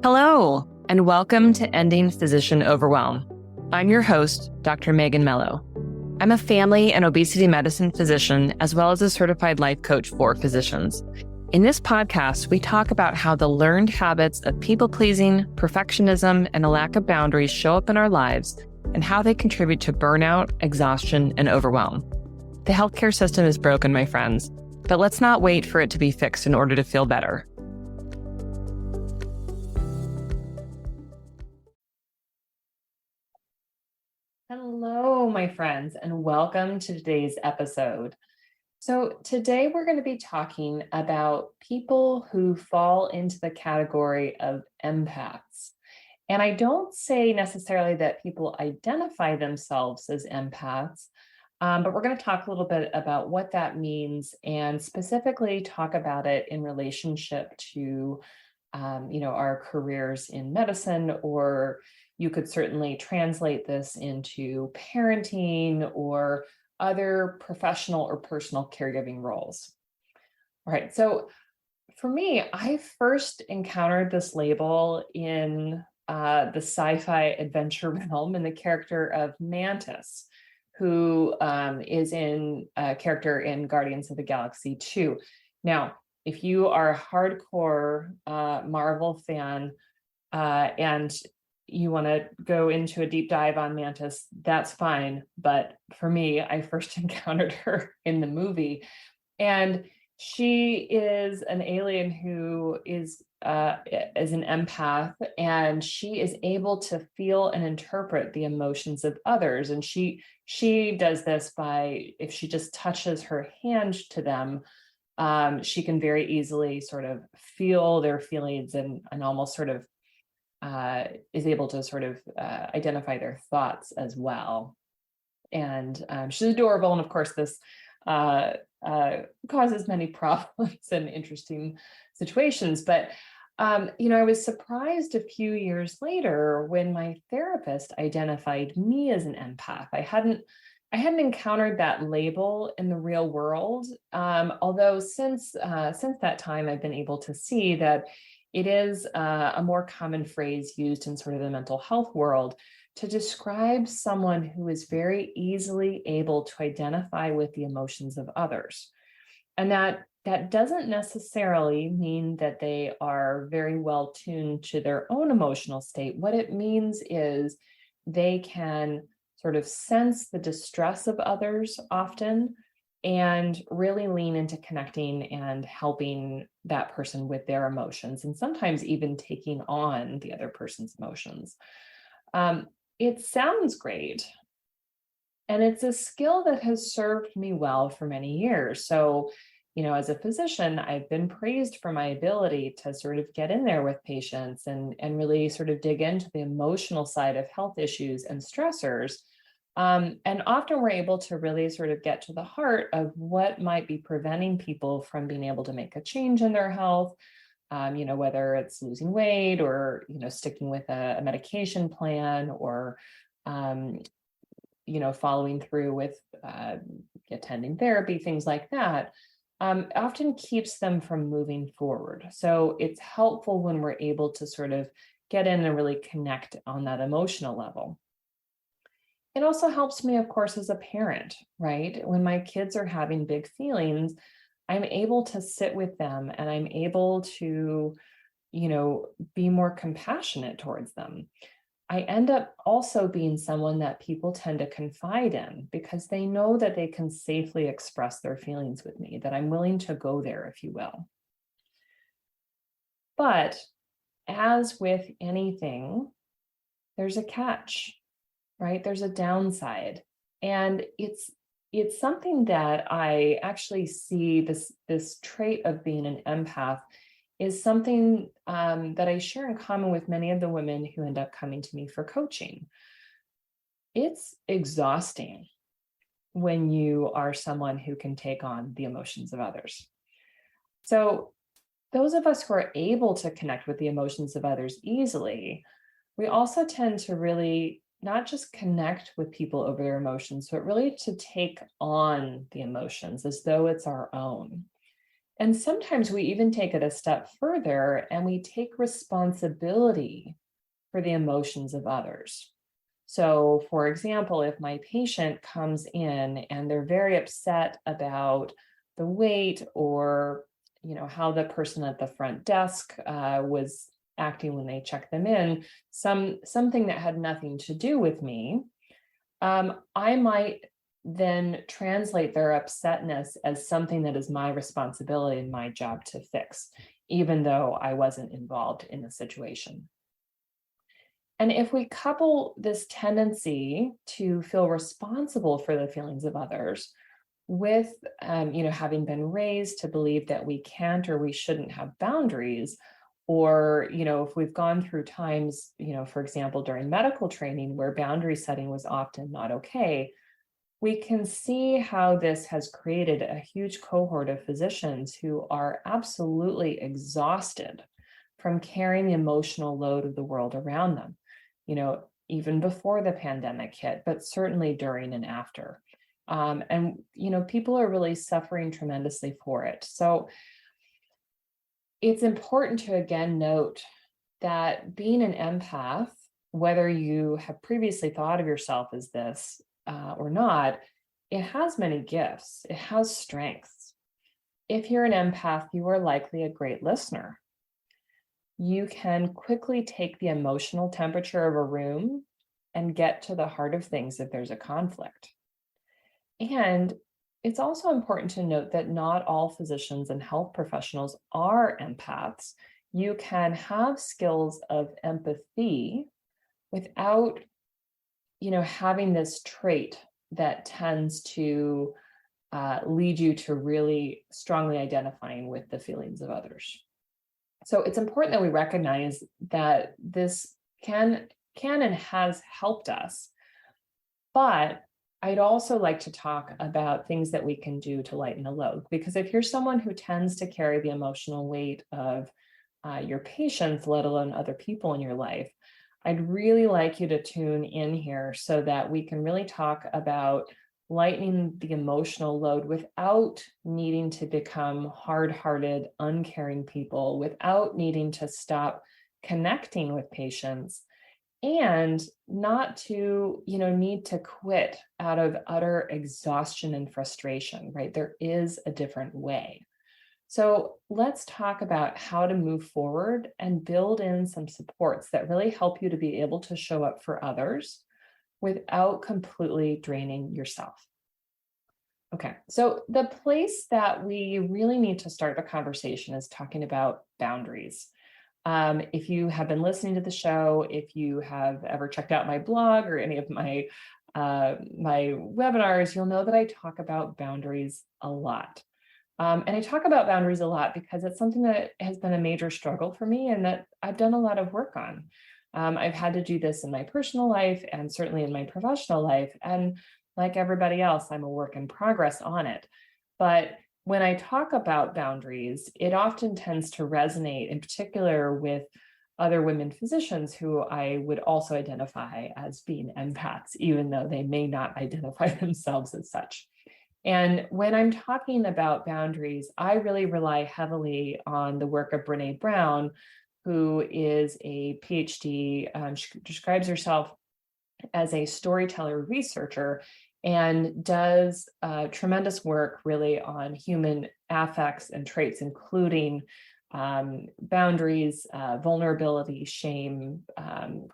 Hello, and welcome to Ending Physician Overwhelm. I'm your host, Dr. Megan Mello. I'm a family and obesity medicine physician, as well as a certified life coach for physicians. In this podcast, we talk about how the learned habits of people-pleasing, perfectionism, and a lack of boundaries show up in our lives and how they contribute to burnout, exhaustion, and overwhelm. The healthcare system is broken, my friends, but let's not wait for it to be fixed in order to feel better. Hello, my friends, and welcome to today's episode. So today we're going to be talking about people who fall into the category of empaths. And I don't say necessarily that people identify themselves as empaths, but we're going to talk a little bit about what that means and specifically talk about it in relationship to, our careers in medicine, or you could certainly translate this into parenting or other professional or personal caregiving roles. All right, so for me, I first encountered this label in the sci-fi adventure realm in the character of Mantis, who is in a character in Guardians of the Galaxy 2. Now, if you are a hardcore Marvel fan and you want to go into a deep dive on Mantis, that's fine. But for me, I first encountered her in the movie. And she is an alien who is an empath, and she is able to feel and interpret the emotions of others. And she does this by, if she just touches her hand to them, she can very easily sort of feel their feelings and almost sort of is able to sort of identify their thoughts as well. And she's adorable. And of course, this causes many problems and interesting situations. But, I was surprised a few years later when my therapist identified me as an empath. I hadn't encountered that label in the real world. Although since that time, I've been able to see that it is a more common phrase used in sort of the mental health world to describe someone who is very easily able to identify with the emotions of others. And that doesn't necessarily mean that they are very well tuned to their own emotional state. What it means is they can sort of sense the distress of others often and really lean into connecting and helping that person with their emotions, and sometimes even taking on the other person's emotions. It sounds great, and it's a skill that has served me well for many years. So, as a physician, I've been praised for my ability to sort of get in there with patients and really sort of dig into the emotional side of health issues and stressors. And often we're able to really sort of get to the heart of what might be preventing people from being able to make a change in their health, whether it's losing weight or, sticking with a medication plan or, following through with attending therapy, things like that, often keeps them from moving forward. So it's helpful when we're able to sort of get in and really connect on that emotional level. It also helps me, of course, as a parent, right? When my kids are having big feelings, I'm able to sit with them and I'm able to, be more compassionate towards them. I end up also being someone that people tend to confide in because they know that they can safely express their feelings with me, that I'm willing to go there, if you will. But as with anything, there's a catch. Right? There's a downside. And it's something that I actually see this trait of being an empath is something that I share in common with many of the women who end up coming to me for coaching. It's exhausting when you are someone who can take on the emotions of others. So those of us who are able to connect with the emotions of others easily, we also tend to really not just connect with people over their emotions, but really to take on the emotions as though it's our own. And sometimes we even take it a step further and we take responsibility for the emotions of others. So, for example, if my patient comes in and they're very upset about the wait or how the person at the front desk was acting when they checked them in, something that had nothing to do with me, I might then translate their upsetness as something that is my responsibility and my job to fix, even though I wasn't involved in the situation. And if we couple this tendency to feel responsible for the feelings of others with, having been raised to believe that we can't or we shouldn't have boundaries, or, if we've gone through times, for example, during medical training where boundary setting was often not okay, we can see how this has created a huge cohort of physicians who are absolutely exhausted from carrying the emotional load of the world around them, even before the pandemic hit, but certainly during and after. People are really suffering tremendously for it. So it's important to again note that being an empath, whether you have previously thought of yourself as this or not, it has many gifts. It has strengths. If you're an empath, you are likely a great listener. You can quickly take the emotional temperature of a room and get to the heart of things if there's a conflict. And it's also important to note that not all physicians and health professionals are empaths. You can have skills of empathy without, having this trait that tends to lead you to really strongly identifying with the feelings of others. So it's important that we recognize that this can and has helped us, but I'd also like to talk about things that we can do to lighten the load, because if you're someone who tends to carry the emotional weight of your patients, let alone other people in your life, I'd really like you to tune in here so that we can really talk about lightening the emotional load without needing to become hard-hearted, uncaring people, without needing to stop connecting with patients, and not to, need to quit out of utter exhaustion and frustration, right? There is a different way. So let's talk about how to move forward and build in some supports that really help you to be able to show up for others without completely draining yourself. Okay, so the place that we really need to start the conversation is talking about boundaries. If you have been listening to the show, if you have ever checked out my blog or any of my webinars, you'll know that I talk about boundaries a lot. And I talk about boundaries a lot because it's something that has been a major struggle for me and that I've done a lot of work on. I've had to do this in my personal life and certainly in my professional life. And like everybody else, I'm a work in progress on it. But when I talk about boundaries, it often tends to resonate in particular with other women physicians who I would also identify as being empaths, even though they may not identify themselves as such. And when I'm talking about boundaries, I really rely heavily on the work of Brené Brown, who is a PhD. She describes herself as a storyteller researcher and does tremendous work really on human affects and traits, including boundaries, vulnerability, shame,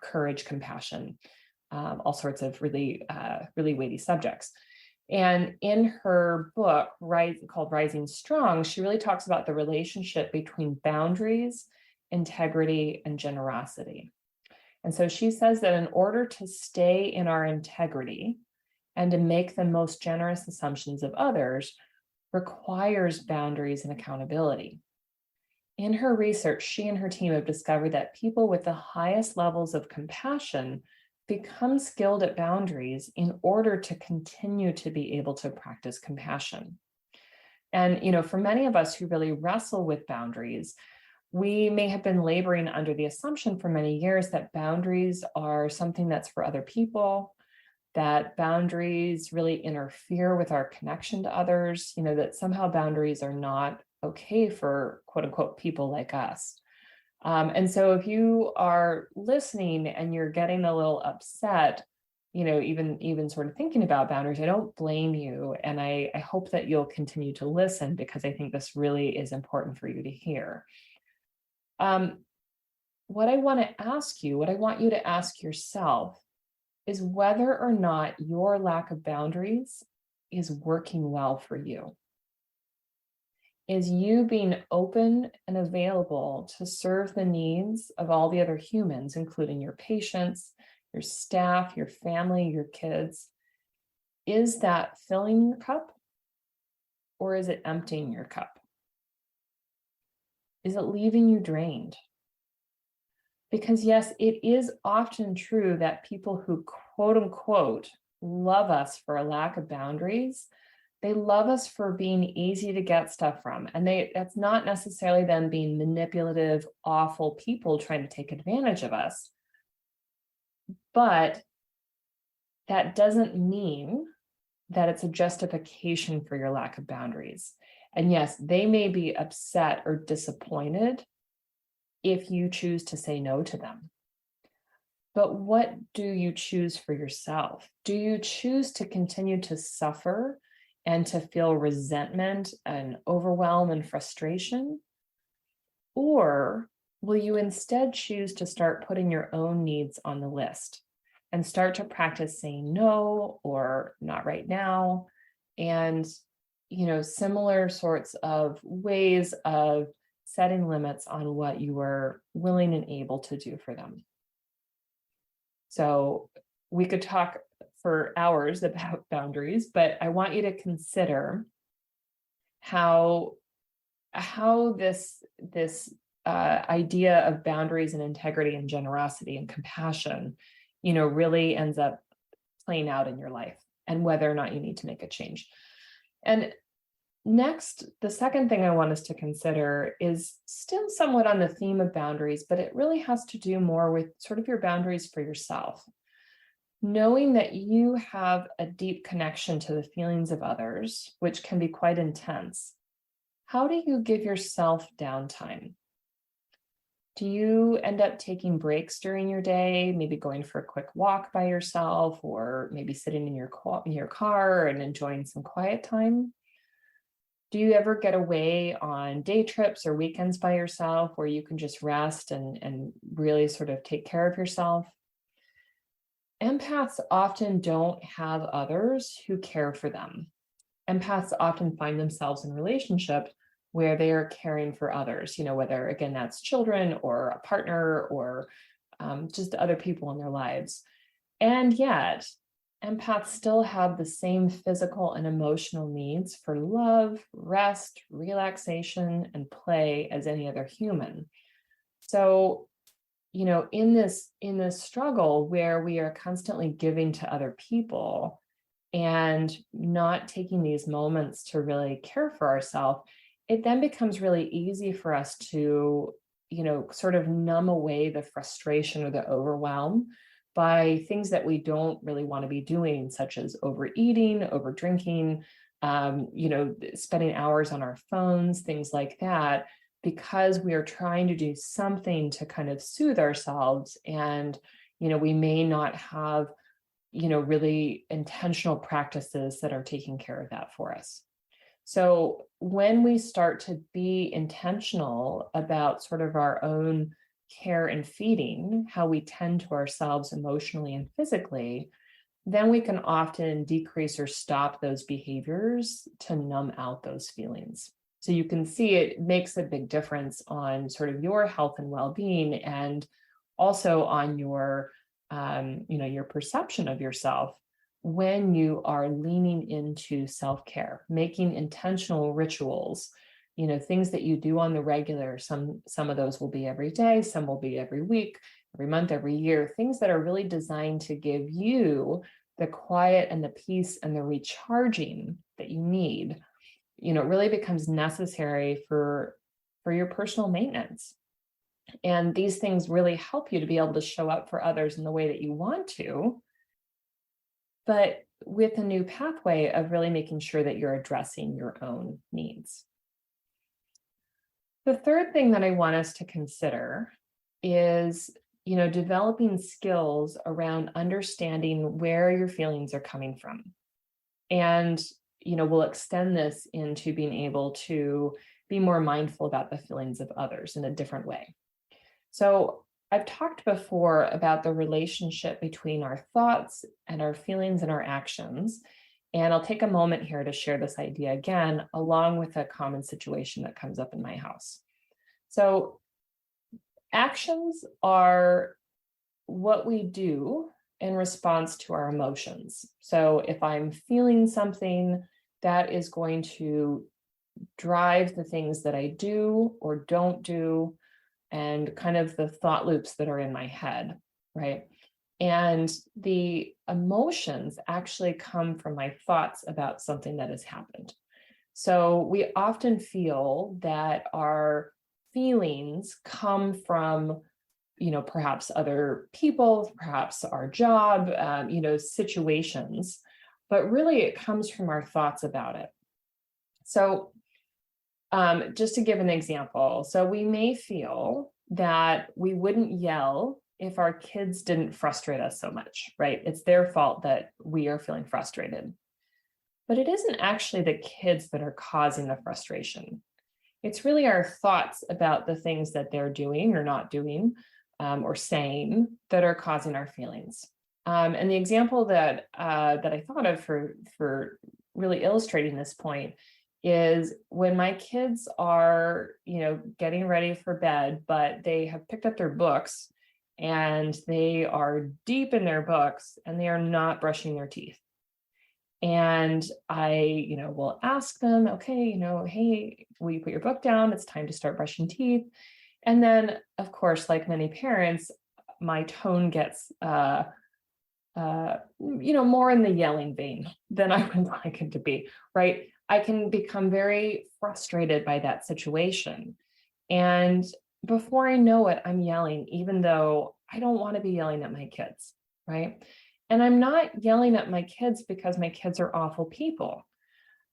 courage, compassion, all sorts of really weighty subjects. And in her book, called Rising Strong, she really talks about the relationship between boundaries, integrity, and generosity. And so she says that in order to stay in our integrity and to make the most generous assumptions of others requires boundaries and accountability. In her research, she and her team have discovered that people with the highest levels of compassion become skilled at boundaries in order to continue to be able to practice compassion. And, for many of us who really wrestle with boundaries, we may have been laboring under the assumption for many years that boundaries are something that's for other people, that boundaries really interfere with our connection to others, that somehow boundaries are not okay for quote unquote people like us. And so if you are listening and you're getting a little upset, even sort of thinking about boundaries, I don't blame you. And I hope that you'll continue to listen, because I think this really is important for you to hear. What I want you to ask yourself is whether or not your lack of boundaries is working well for you. Is you being open and available to serve the needs of all the other humans, including your patients, your staff, your family, your kids, is that filling your cup, or is it emptying your cup? Is it leaving you drained? Because yes, it is often true that people who quote unquote love us for a lack of boundaries, they love us for being easy to get stuff from. And that's not necessarily them being manipulative, awful people trying to take advantage of us. But that doesn't mean that it's a justification for your lack of boundaries. And yes, they may be upset or disappointed if you choose to say no to them. But what do you choose for yourself? Do you choose to continue to suffer and to feel resentment and overwhelm and frustration? Or will you instead choose to start putting your own needs on the list and start to practice saying no or not right now? And, similar sorts of ways of setting limits on what you are willing and able to do for them. So we could talk for hours about boundaries, but I want you to consider how this idea of boundaries and integrity and generosity and compassion, really ends up playing out in your life, and whether or not you need to make a change. And next, the second thing I want us to consider is still somewhat on the theme of boundaries, but it really has to do more with sort of your boundaries for yourself. Knowing that you have a deep connection to the feelings of others, which can be quite intense. How do you give yourself downtime? Do you end up taking breaks during your day, maybe going for a quick walk by yourself, or maybe sitting in your car and enjoying some quiet time? Do you ever get away on day trips or weekends by yourself where you can just rest and really sort of take care of yourself? Empaths often don't have others who care for them. Empaths often find themselves in relationships where they are caring for others, whether, again, that's children or a partner or just other people in their lives. And yet, empaths still have the same physical and emotional needs for love, rest, relaxation, and play as any other human. So, in this struggle where we are constantly giving to other people and not taking these moments to really care for ourselves, it then becomes really easy for us to, sort of numb away the frustration or the overwhelm by things that we don't really want to be doing, such as overeating, over drinking, spending hours on our phones, things like that, because we are trying to do something to kind of soothe ourselves. And, we may not have, really intentional practices that are taking care of that for us. So when we start to be intentional about sort of our own care and feeding, how we tend to ourselves emotionally and physically, then we can often decrease or stop those behaviors to numb out those feelings. So you can see it makes a big difference on sort of your health and well-being, and also on your, your perception of yourself when you are leaning into self-care, making intentional rituals, things that you do on the regular. Some of those will be every day, some will be every week, every month, every year, things that are really designed to give you the quiet and the peace and the recharging that you need. It really becomes necessary for your personal maintenance. And these things really help you to be able to show up for others in the way that you want to, but with a new pathway of really making sure that you're addressing your own needs. The third thing that I want us to consider is, developing skills around understanding where your feelings are coming from. And, we'll extend this into being able to be more mindful about the feelings of others in a different way. So I've talked before about the relationship between our thoughts and our feelings and our actions. And I'll take a moment here to share this idea again, along with a common situation that comes up in my house. So actions are what we do in response to our emotions. So if I'm feeling something, that is going to drive the things that I do or don't do, and kind of the thought loops that are in my head, right? And the emotions actually come from my thoughts about something that has happened. So we often feel that our feelings come from, perhaps other people, perhaps our job, situations, but really it comes from our thoughts about it. So just to give an example, so we may feel that we wouldn't yell if our kids didn't frustrate us so much, right? It's their fault that we are feeling frustrated. But it isn't actually the kids that are causing the frustration. It's really our thoughts about the things that they're doing or not doing, or saying, that are causing our feelings. And the example that I thought of for really illustrating this point is when my kids are, getting ready for bed, but they have picked up their books and they are deep in their books and they are not brushing their teeth. And I, will ask them, okay, hey, will you put your book down? It's time to start brushing teeth. And then, of course, like many parents, my tone gets, more in the yelling vein than I would like it to be, right? I can become very frustrated by that situation. And before I know it, I'm yelling, even though I don't want to be yelling at my kids, right? And I'm not yelling at my kids because my kids are awful people.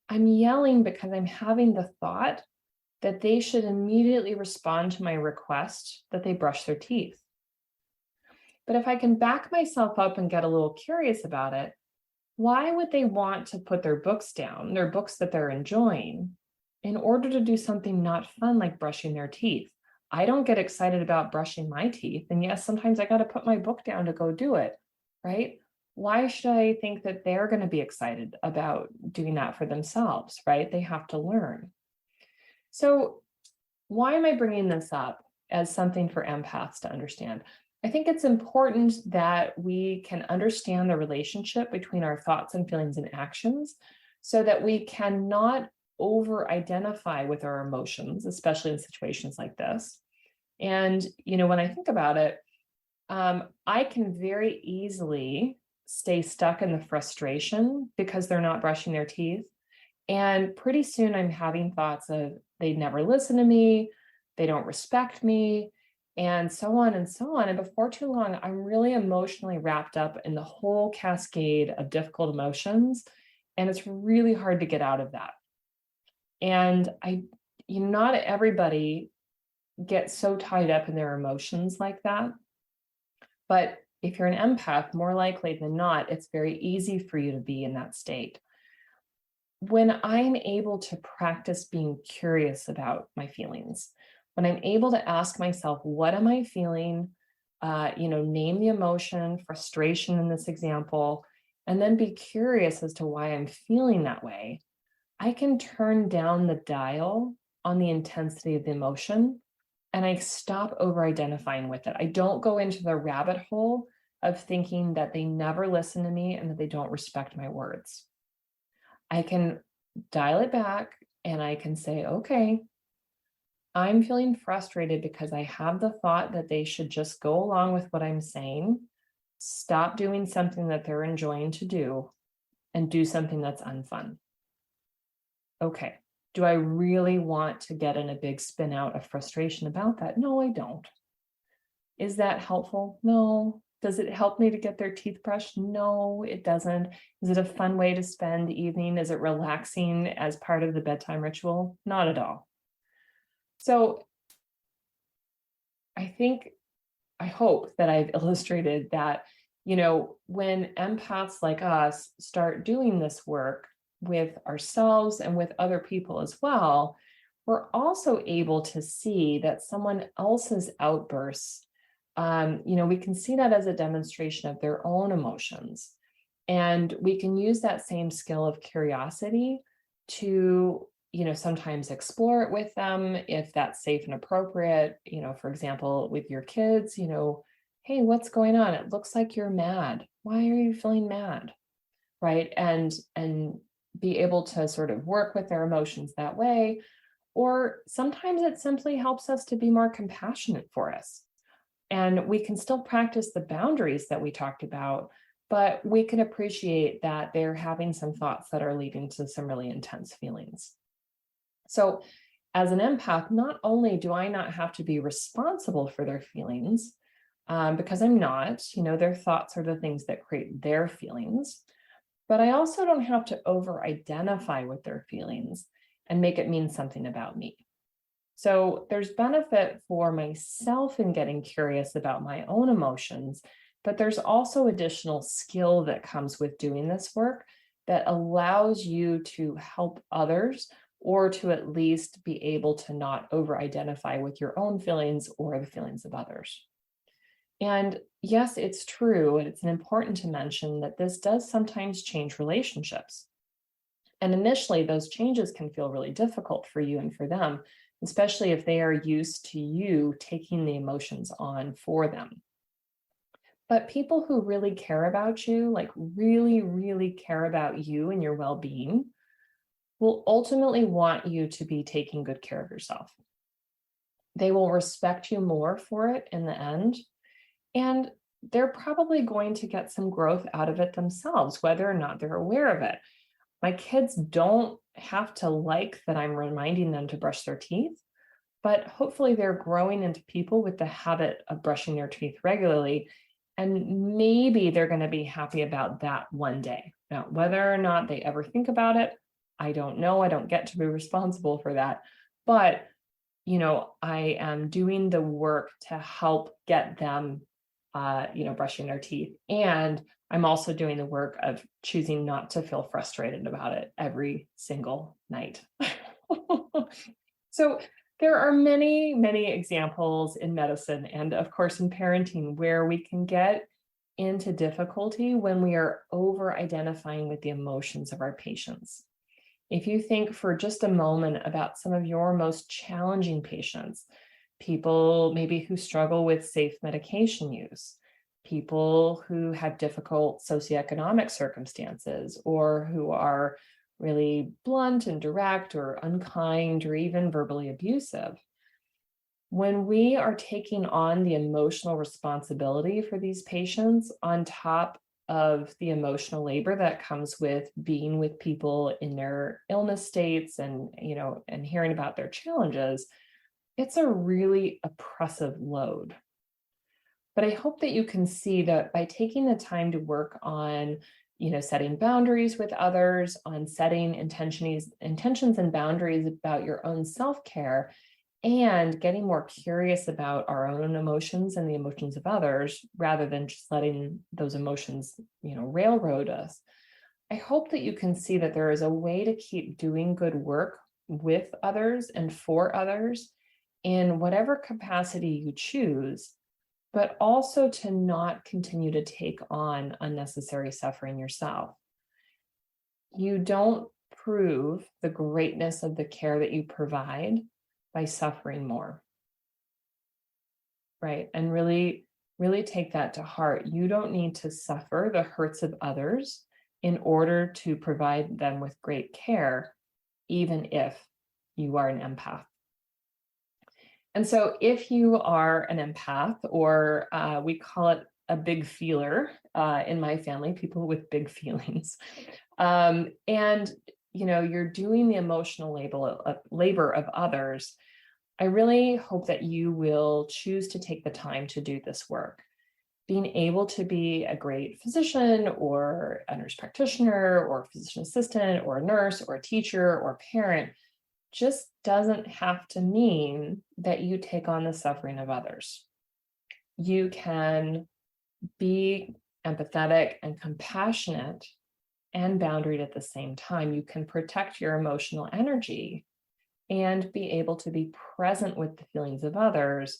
I'm yelling because I'm having the thought that they should immediately respond to my request that they brush their teeth. But if I can back myself up and get a little curious about it, why would they want to put their books down, their books that they're enjoying, in order to do something not fun like brushing their teeth? I don't get excited about brushing my teeth. And yes, sometimes I got to put my book down to go do it, right? Why should I think that they're going to be excited about doing that for themselves, right? They have to learn. So why am I bringing this up as something for empaths to understand? I think it's important that we can understand the relationship between our thoughts and feelings and actions so that we cannot over-identify with our emotions, especially in situations like this. And, when I think about it, I can very easily stay stuck in the frustration because they're not brushing their teeth. And pretty soon I'm having thoughts of they never listen to me, they don't respect me, and so on and so on. And before too long, I'm really emotionally wrapped up in the whole cascade of difficult emotions. And it's really hard to get out of that. And not everybody gets so tied up in their emotions like that. But if you're an empath, more likely than not, it's very easy for you to be in that state. When I'm able to practice being curious about my feelings, when I'm able to ask myself, what am I feeling? Name the emotion, frustration in this example, and then be curious as to why I'm feeling that way, I can turn down the dial on the intensity of the emotion and I stop over-identifying with it. I don't go into the rabbit hole of thinking that they never listen to me and that they don't respect my words. I can dial it back and I can say, okay, I'm feeling frustrated because I have the thought that they should just go along with what I'm saying, stop doing something that they're enjoying to do, and do something that's unfun. Okay, do I really want to get in a big spin out of frustration about that? No, I don't. Is that helpful? No. Does it help me to get their teeth brushed? No, it doesn't. Is it a fun way to spend the evening? Is it relaxing as part of the bedtime ritual? Not at all. So I hope that I've illustrated that, when empaths like us start doing this work with ourselves and with other people as well, we're also able to see that someone else's outbursts, we can see that as a demonstration of their own emotions. And we can use that same skill of curiosity to, sometimes explore it with them if that's safe and appropriate. For example, with your kids, hey, what's going on? It looks like you're mad. Why are you feeling mad? Right. And be able to sort of work with their emotions that way. Or sometimes it simply helps us to be more compassionate for us. And we can still practice the boundaries that we talked about, but we can appreciate that they're having some thoughts that are leading to some really intense feelings. So as an empath, not only do I not have to be responsible for their feelings, because I'm not, their thoughts are the things that create their feelings, but I also don't have to over-identify with their feelings and make it mean something about me. So there's benefit for myself in getting curious about my own emotions, but there's also additional skill that comes with doing this work that allows you to help others, or to at least be able to not over-identify with your own feelings or the feelings of others. And yes, it's true, and it's important to mention that this does sometimes change relationships. And initially, those changes can feel really difficult for you and for them, especially if they are used to you taking the emotions on for them. But people who really care about you, like really, really care about you and your well-being, will ultimately want you to be taking good care of yourself. They will respect you more for it in the end. And they're probably going to get some growth out of it themselves, whether or not they're aware of it. My kids don't have to like that I'm reminding them to brush their teeth, but hopefully they're growing into people with the habit of brushing their teeth regularly. And maybe they're going to be happy about that one day. Now, whether or not they ever think about it, I don't know. I don't get to be responsible for that. But, I am doing the work to help get them, brushing their teeth. And I'm also doing the work of choosing not to feel frustrated about it every single night. So there are many, many examples in medicine and, of course, in parenting where we can get into difficulty when we are over-identifying with the emotions of our patients. If you think for just a moment about some of your most challenging patients, people maybe who struggle with safe medication use, people who have difficult socioeconomic circumstances, or who are really blunt and direct or unkind or even verbally abusive. When we are taking on the emotional responsibility for these patients on top of the emotional labor that comes with being with people in their illness states and hearing about their challenges, it's a really oppressive load. But I hope that you can see that by taking the time to work on setting boundaries with others, on setting intentions and boundaries about your own self-care, and getting more curious about our own emotions and the emotions of others, rather than just letting those emotions, railroad us. I hope that you can see that there is a way to keep doing good work with others and for others in whatever capacity you choose, but also to not continue to take on unnecessary suffering yourself. You don't prove the greatness of the care that you provide by suffering more, right? And really, really take that to heart. You don't need to suffer the hurts of others in order to provide them with great care, even if you are an empath. And so if you are an empath, or we call it a big feeler in my family, people with big feelings, and you're doing the emotional labor of others, I really hope that you will choose to take the time to do this work. being able to be a great physician or a nurse practitioner or a physician assistant or a nurse or a teacher or a parent just doesn't have to mean that you take on the suffering of others. You can be empathetic and compassionate and boundaried at the same time. You can protect your emotional energy and be able to be present with the feelings of others,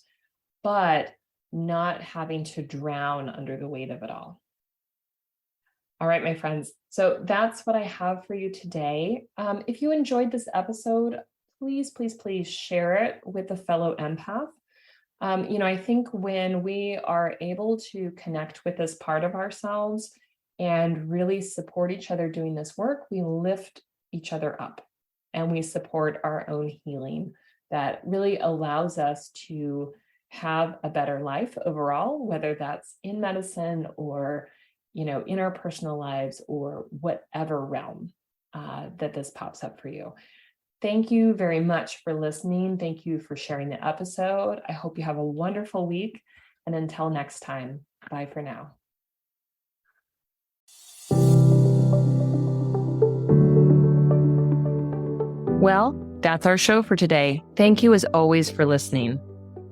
but not having to drown under the weight of it all. All right, my friends. So that's what I have for you today. If you enjoyed this episode, please, please, please share it with a fellow empath. I think when we are able to connect with this part of ourselves and really support each other doing this work, we lift each other up and we support our own healing that really allows us to have a better life overall, whether that's in medicine or, in our personal lives or whatever realm that this pops up for you. Thank you very much for listening. Thank you for sharing the episode. I hope you have a wonderful week. And until next time, bye for now. Well, that's our show for today. Thank you as always for listening.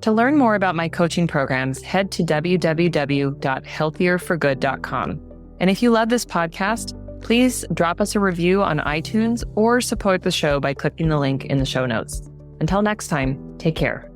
To learn more about my coaching programs, head to www.healthierforgood.com. And if you love this podcast, please drop us a review on iTunes or support the show by clicking the link in the show notes. Until next time, take care.